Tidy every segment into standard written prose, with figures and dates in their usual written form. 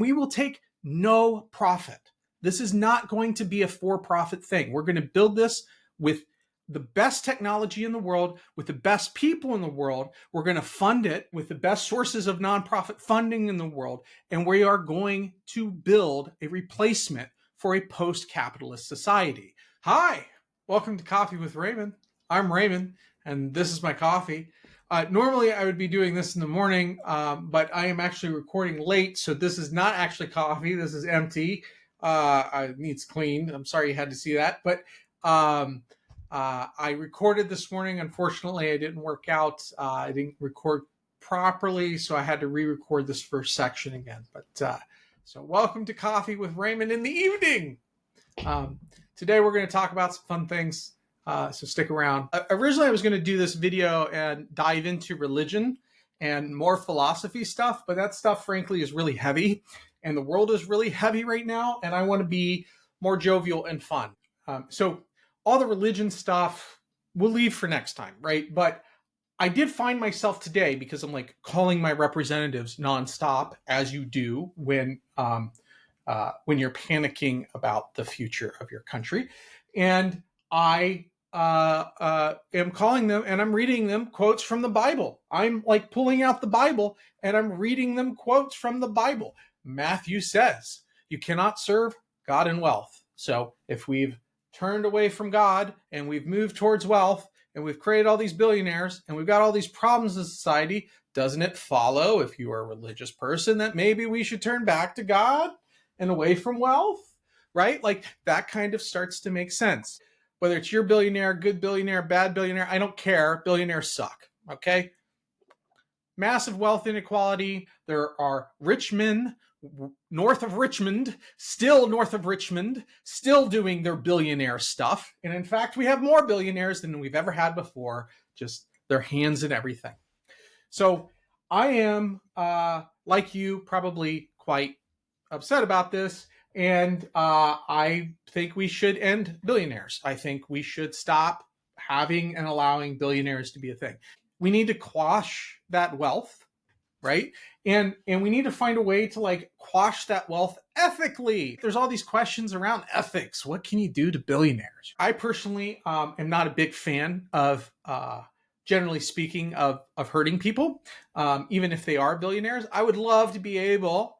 We will take no profit. This is not going to be a for-profit thing. We're going to build this with the best technology in the world, with the best people in the world. We're going to fund it with the best sources of nonprofit funding in the world. And we are going to build a replacement for a post-capitalist society. Hi, welcome to Coffee with Raymond. I'm Raymond, and this is my coffee. Normally, I would be doing this in the morning, but I am actually recording late, so this is not actually coffee. This is empty. It needs cleaned. I'm sorry you had to see that, but I recorded this morning. Unfortunately, I didn't work out. I didn't record properly, so I had to re-record this first section again. But so welcome to Coffee with Raymond in the evening. Today we're going to talk about some fun things, so stick around. Originally, I was going to do this video and dive into religion and more philosophy stuff, but that stuff, frankly, is really heavy, and the world is really heavy right now, and I want to be more jovial and fun. So all the religion stuff we'll leave for next time, right? But I did find myself today, because I'm like calling my representatives nonstop, as you do when you're panicking about the future of your country. And I am calling them and I'm reading them quotes from the Bible. I'm like pulling out the Bible and I'm reading them quotes from the Bible. Matthew says, you cannot serve God and wealth. So if we've turned away from God and we've moved towards wealth and we've created all these billionaires and we've got all these problems in society, doesn't it follow, if you are a religious person, that maybe we should turn back to God and away from wealth, right? Like that kind of starts to make sense. Whether it's your billionaire, good billionaire, bad billionaire, I don't care. Billionaires suck, okay? Massive wealth inequality. There are rich men north of Richmond, still doing their billionaire stuff. And in fact, we have more billionaires than we've ever had before, just their hands in everything. So I am, like you, probably quite upset about this. And I think we should end billionaires. I think we should stop having and allowing billionaires to be a thing. We need to quash that wealth, right? And we need to find a way to like quash that wealth ethically. There's all these questions around ethics. What can you do to billionaires? I personally am not a big fan of, generally speaking, of hurting people, even if they are billionaires. I would love to be able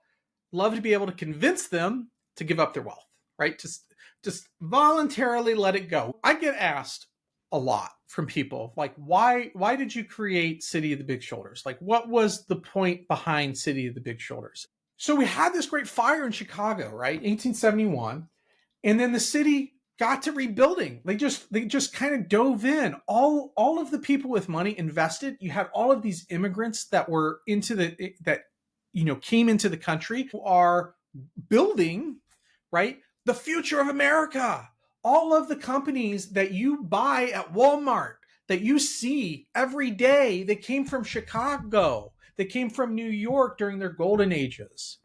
to convince them to give up their wealth, right? Just voluntarily let it go. I get asked a lot from people, like, why did you create City of the Big Shoulders? Like, what was the point behind City of the Big Shoulders? So we had this great fire in Chicago, right? 1871. And then the city got to rebuilding. They just kind of dove in. All of the people with money invested. You had all of these immigrants that were came into the country, who are building, right, the future of America. All of the companies that you buy at Walmart, that you see every day, they came from Chicago. They came from New York during their golden ages.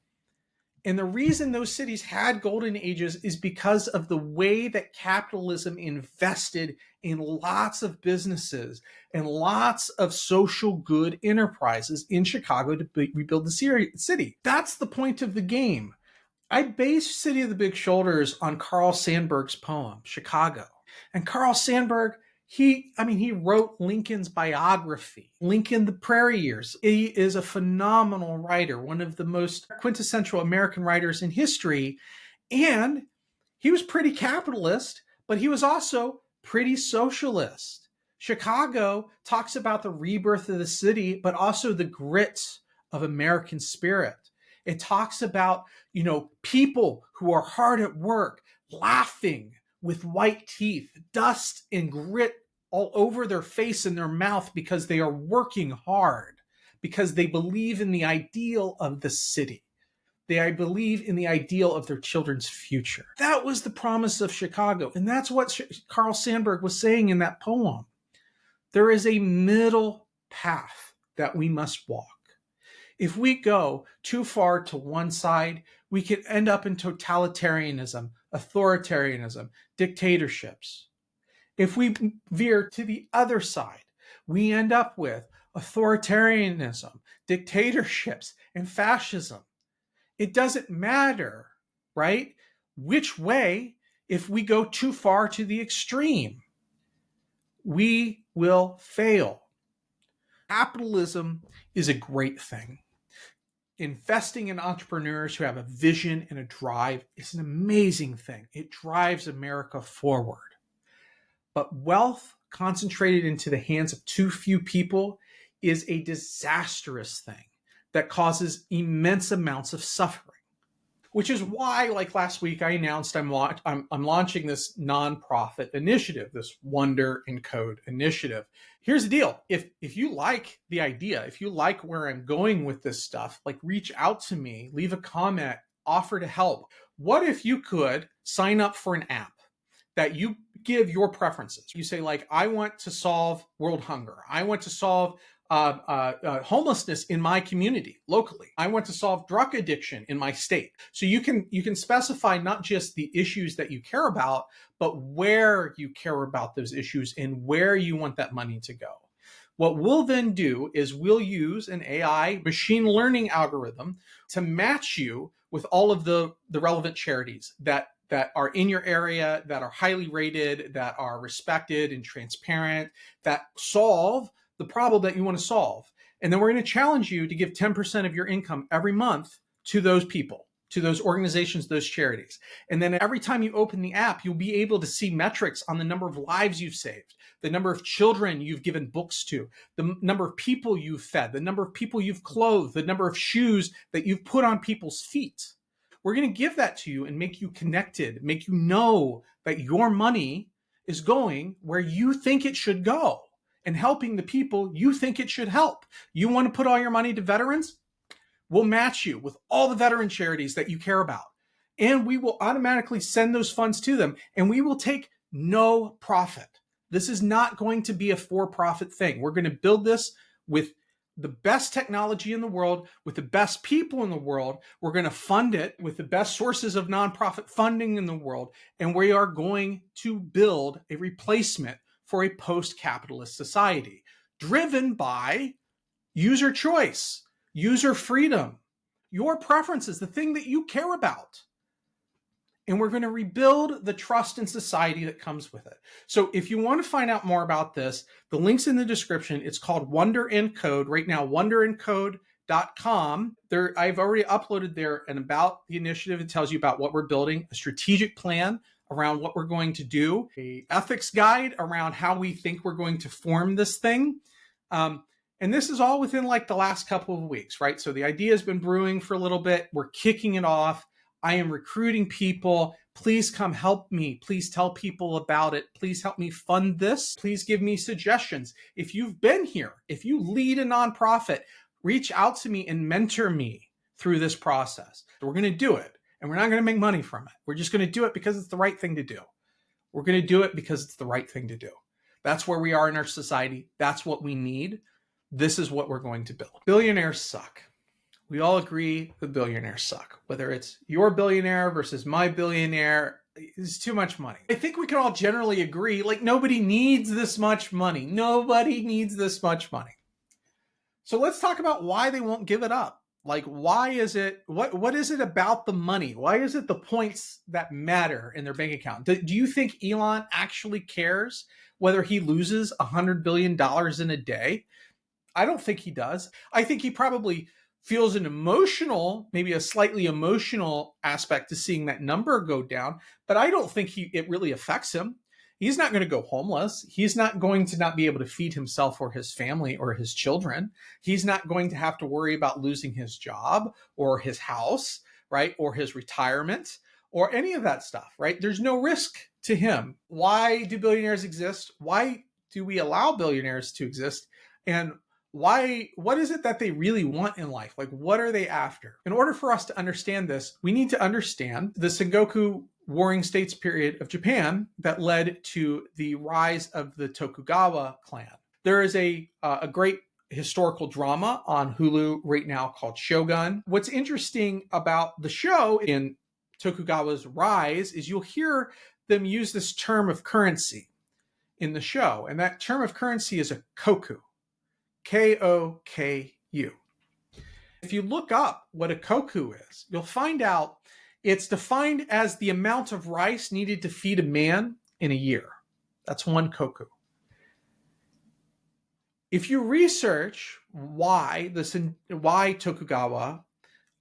And the reason those cities had golden ages is because of the way that capitalism invested in lots of businesses and lots of social good enterprises in Chicago to rebuild the city. That's the point of the game. I based City of the Big Shoulders on Carl Sandburg's poem, Chicago. And Carl Sandburg, he wrote Lincoln's biography, Lincoln the Prairie Years. He is a phenomenal writer, one of the most quintessential American writers in history. And he was pretty capitalist, but he was also pretty socialist. Chicago talks about the rebirth of the city, but also the grit of American spirit. It talks about, people who are hard at work, laughing with white teeth, dust and grit all over their face and their mouth because they are working hard, because they believe in the ideal of the city. They believe in the ideal of their children's future. That was the promise of Chicago. And that's what Carl Sandburg was saying in that poem. There is a middle path that we must walk. If we go too far to one side, we could end up in totalitarianism, authoritarianism, dictatorships. If we veer to the other side, we end up with authoritarianism, dictatorships, and fascism. It doesn't matter, right? Which way, if we go too far to the extreme, we will fail. Capitalism is a great thing. Investing in entrepreneurs who have a vision and a drive is an amazing thing. It drives America forward. But wealth concentrated into the hands of too few people is a disastrous thing that causes immense amounts of suffering. Which is why, like last week, I announced I'm launching this nonprofit initiative, this Wonder in Code initiative. Here's the deal. If you like the idea, if you like where I'm going with this stuff, like reach out to me, leave a comment, offer to help. What if you could sign up for an app that you give your preferences? You say, like, I want to solve world hunger. I want to solve homelessness in my community locally. I want to solve drug addiction in my state. So you can specify not just the issues that you care about, but where you care about those issues and where you want that money to go. What we'll then do is we'll use an AI machine learning algorithm to match you with all of the relevant charities that are in your area, that are highly rated, that are respected and transparent, that solve the problem that you want to solve. And then we're going to challenge you to give 10% of your income every month to those people, to those organizations, those charities. And then every time you open the app, you'll be able to see metrics on the number of lives you've saved, the number of children you've given books to, the number of people you've fed, the number of people you've clothed, the number of shoes that you've put on people's feet. We're going to give that to you and make you connected, make you know that your money is going where you think it should go and helping the people you think it should help. You want to put all your money to veterans? We'll match you with all the veteran charities that you care about. And we will automatically send those funds to them, and we will take no profit. This is not going to be a for-profit thing. We're going to build this with the best technology in the world, with the best people in the world. We're going to fund it with the best sources of nonprofit funding in the world. And we are going to build a replacement for a post-capitalist society driven by user choice, user freedom, your preferences, the thing that you care about. And we're going to rebuild the trust in society that comes with it. So if you want to find out more about this, the link's in the description. It's called Wonder in Code. Right now, wonderincode.com. I've already uploaded there and about the initiative. It tells you about what we're building, a strategic plan around what we're going to do, a ethics guide around how we think we're going to form this thing. And this is all within like the last couple of weeks, right? So the idea has been brewing for a little bit. We're kicking it off. I am recruiting people. Please come help me. Please tell people about it. Please help me fund this. Please give me suggestions. If you've been here, if you lead a nonprofit, reach out to me and mentor me through this process. We're going to do it. And we're not going to make money from it. We're just going to do it because it's the right thing to do. We're going to do it because it's the right thing to do. That's where we are in our society. That's what we need. This is what we're going to build. Billionaires suck. We all agree that billionaires suck. Whether it's your billionaire versus my billionaire, it's too much money. I think we can all generally agree, like, nobody needs this much money. Nobody needs this much money. So let's talk about why they won't give it up. Like, why is it, what is it about the money? Why is it the points that matter in their bank account? Do you think Elon actually cares whether he loses $100 billion in a day? I don't think he does. I think he probably feels an emotional, maybe a slightly emotional aspect to seeing that number go down, but I don't think it really affects him. He's not going to go homeless. He's not going to not be able to feed himself or his family or his children. He's not going to have to worry about losing his job or his house, right? Or his retirement or any of that stuff, right? There's no risk to him. Why do billionaires exist? Why do we allow billionaires to exist? And what is it that they really want in life? Like, what are they after? In order for us to understand this, we need to understand the Sengoku Warring States period of Japan that led to the rise of the Tokugawa clan. There is a great historical drama on Hulu right now called Shogun. What's interesting about the show in Tokugawa's rise is you'll hear them use this term of currency in the show. And that term of currency is a koku. Koku. If you look up what a koku is, you'll find out it's defined as the amount of rice needed to feed a man in a year. That's one koku. If you research why Tokugawa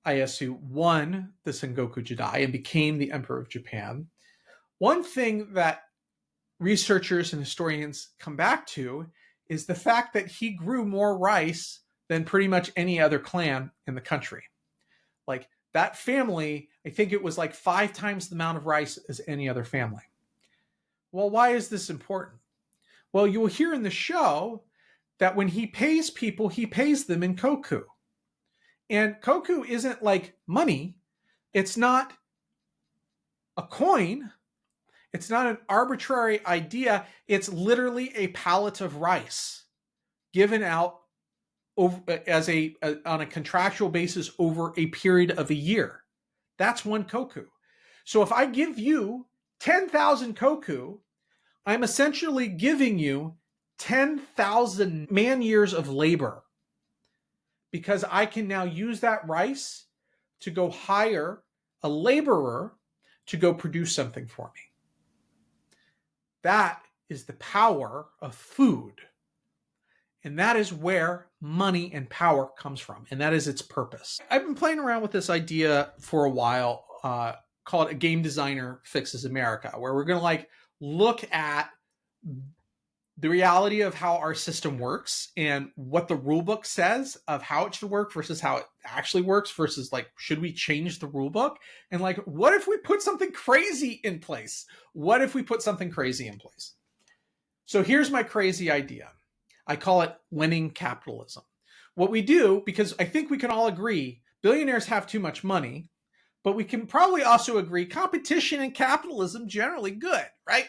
Ieyasu won the Sengoku Jidai and became the Emperor of Japan, one thing that researchers and historians come back to is the fact that he grew more rice than pretty much any other clan in the country. Like that family, I think it was like 5 times the amount of rice as any other family. Well, why is this important? Well, you will hear in the show that when he pays people, he pays them in koku. And koku isn't like money. It's not a coin. It's not an arbitrary idea. It's literally a pallet of rice given out over, on a contractual basis over a period of a year. That's one koku. So if I give you 10,000 koku, I'm essentially giving you 10,000 man years of labor, because I can now use that rice to go hire a laborer to go produce something for me. That is the power of food. And that is where money and power comes from. And that is its purpose. I've been playing around with this idea for a while, called A Game Designer Fixes America, where we're going to look at the reality of how our system works and what the rule book says of how it should work versus how it actually works versus should we change the rule book? And what if we put something crazy in place? What if we put something crazy in place? So here's my crazy idea. I call it winning capitalism. What we do, because I think we can all agree, billionaires have too much money, but we can probably also agree competition and capitalism generally good, right?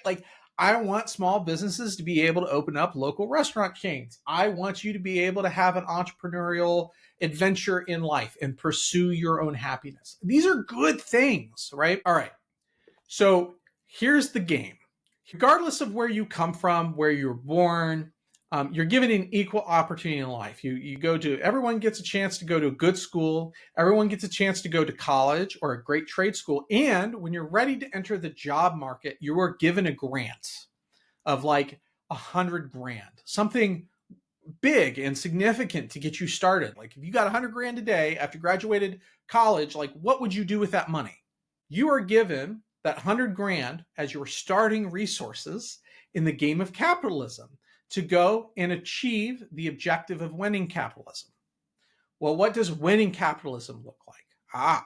I want small businesses to be able to open up local restaurant chains. I want you to be able to have an entrepreneurial adventure in life and pursue your own happiness. These are good things, right? All right. So here's the game. Regardless of where you come from, where you were born, you're given an equal opportunity in life. Everyone gets a chance to go to a good school. Everyone gets a chance to go to college or a great trade school. And when you're ready to enter the job market, you are given a grant of $100,000, something big and significant to get you started. If you got $100,000 a day after graduated college, what would you do with that money? You are given that $100,000 as your starting resources in the game of capitalism to go and achieve the objective of winning capitalism. Well, what does winning capitalism look like?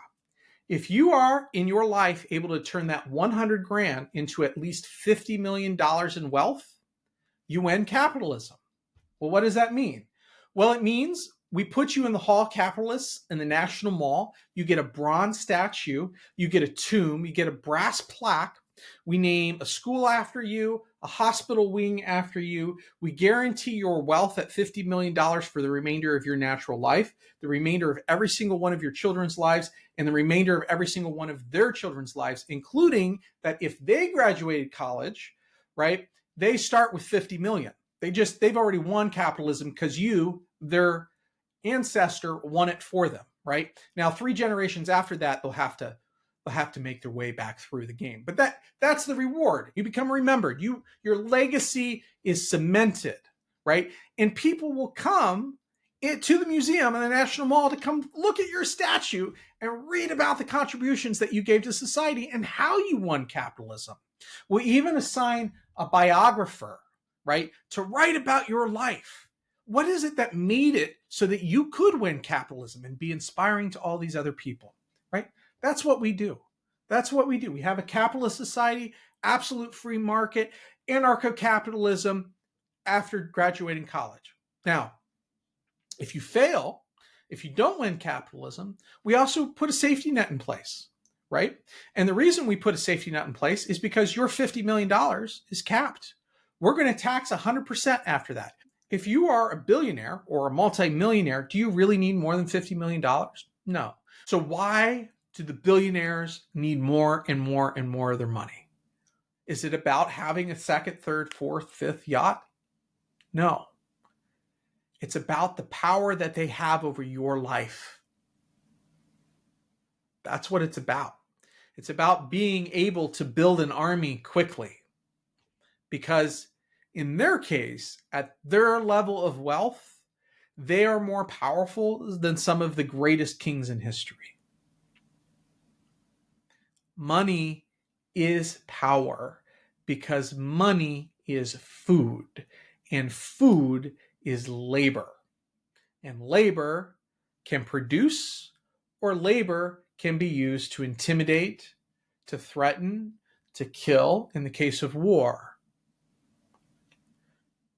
If you are in your life able to turn that $100,000 into at least $50 million in wealth, you win capitalism. Well, what does that mean? Well, it means we put you in the Hall of Capitalists in the National Mall. You get a bronze statue, you get a tomb, you get a brass plaque. We name a school after you, a hospital wing after you. We guarantee your wealth at $50 million for the remainder of your natural life, the remainder of every single one of your children's lives, and the remainder of every single one of their children's lives, including that if they graduated college, right, they start with 50 million. They've already won capitalism because their ancestor, won it for them, right? Now, 3 generations after that, they'll have to make their way back through the game. But that's the reward. You become remembered. Your legacy is cemented, right? And people will come to the museum and the National Mall to come look at your statue and read about the contributions that you gave to society and how you won capitalism. We'll even assign a biographer, right, to write about your life. What is it that made it so that you could win capitalism and be inspiring to all these other people, right? That's what we do. That's what we do. We have a capitalist society, absolute free market, anarcho-capitalism after graduating college. Now, if you fail, if you don't win capitalism, we also put a safety net in place, right? And the reason we put a safety net in place is because your $50 million is capped. We're going to tax 100% after that. If you are a billionaire or a multimillionaire, do you really need more than $50 million? No. So why do the billionaires need more and more and more of their money? Is it about having a second, third, fourth, fifth yacht? No. It's about the power that they have over your life. That's what it's about. It's about being able to build an army quickly, because in their case, at their level of wealth, they are more powerful than some of the greatest kings in history. Money is power because money is food, and food is labor. And labor can produce, or labor can be used to intimidate, to threaten, to kill in the case of war.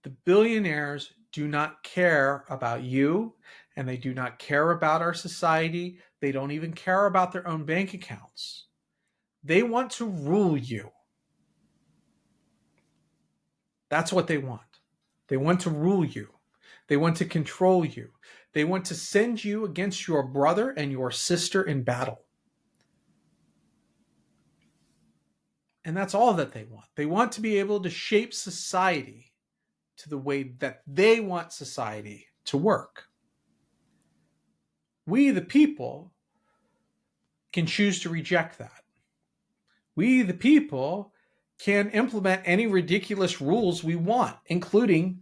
The billionaires do not care about you, and they do not care about our society. They don't even care about their own bank accounts. They want to rule you. That's what they want. They want to rule you. They want to control you. They want to send you against your brother and your sister in battle. And that's all that they want. They want to be able to shape society to the way that they want society to work. We, the people, can choose to reject that. We, the people, can implement any ridiculous rules we want, including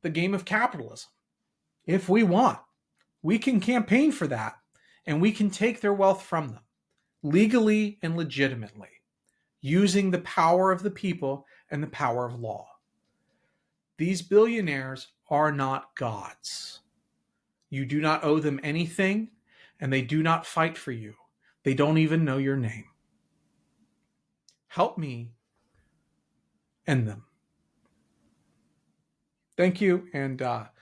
the game of capitalism. If we want, we can campaign for that, and we can take their wealth from them legally and legitimately, using the power of the people and the power of law. These billionaires are not gods. You do not owe them anything, and they do not fight for you. They don't even know your name. Help me end them. Thank you, and that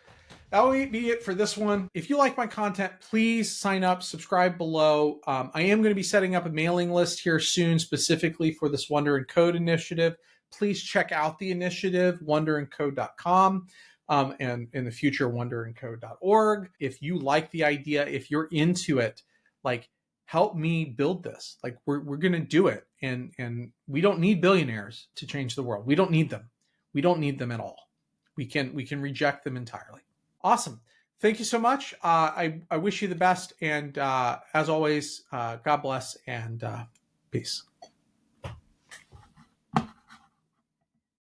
will be it for this one. If you like my content, please sign up, subscribe below. I am going to be setting up a mailing list here soon, specifically for this Wonder and Code initiative. Please check out the initiative, wonderandcode.com, and in the future, wonderandcode.org. If you like the idea, if you're into it, like, help me build this. Like, we're going to do it. And we don't need billionaires to change the world. We don't need them. We don't need them at all. We can reject them entirely. Awesome. Thank you so much. I wish you the best. And as always, God bless and peace.